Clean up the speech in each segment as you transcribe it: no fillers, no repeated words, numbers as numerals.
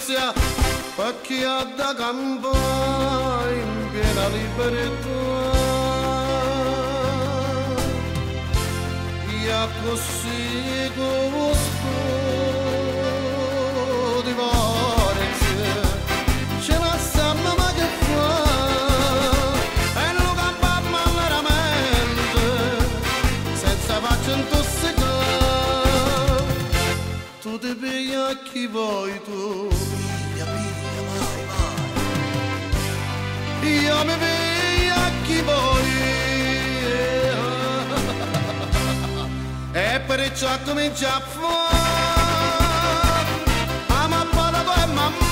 divorzia, perché ha da campare in piena libertà. E così gusto divorzia, ce la sanno ma che fa, e lo campammo veramente, senza faccia intossicare. Tu ti piglia chi vuoi tu, piglia, mai, mai. Io mi piglia chi vuoi, e perciò comincia a fare, ama pada tua e mamma.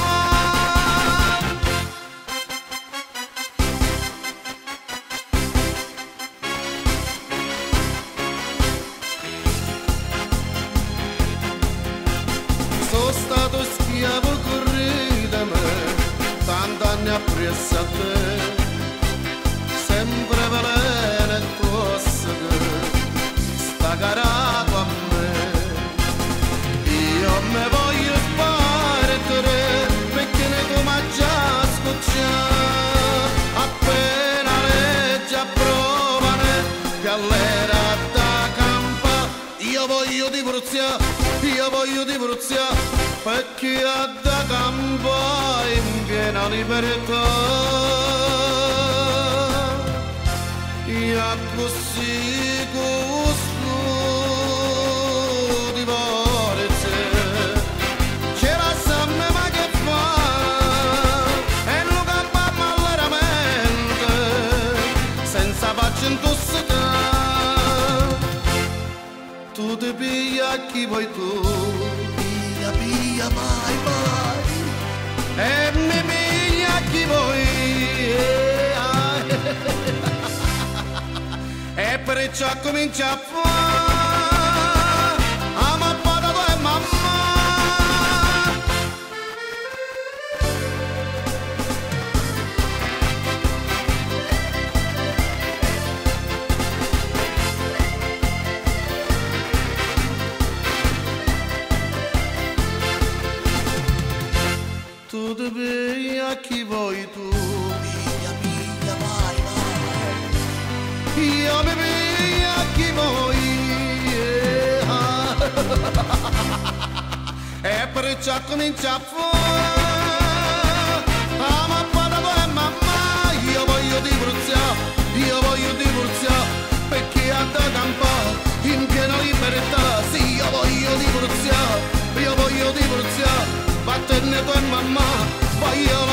Sono stato schiavo corrida me, tanti anni appresso a te, sempre veleno e tossico, sta carato a me. Io me voglio spartere, perché ne come già scocciare, appena legge approvane, galera da campa. Io voglio divorziare, perché ha da campa in piena libertà. Io così gusto divorzia, ce la sanno ma che fa, e lo campammo veramente, senza faccia intossicare. Tu ti piglia chi vuoi tu, piglia, mai, mai, e mi piglia chi vuoi, e perciò comincia a fare, ama pada tua e mamma. Tu ti piglia chi vuoi tu, piglia, mai, mai. Io mi piglia chi vuoi, e perciò comincia a fare, ama pada tua e mamma. Io voglio divorziare, perché ha da campare in piena libertà. Sì, io voglio divorziare, vattene tu e mamma, voglio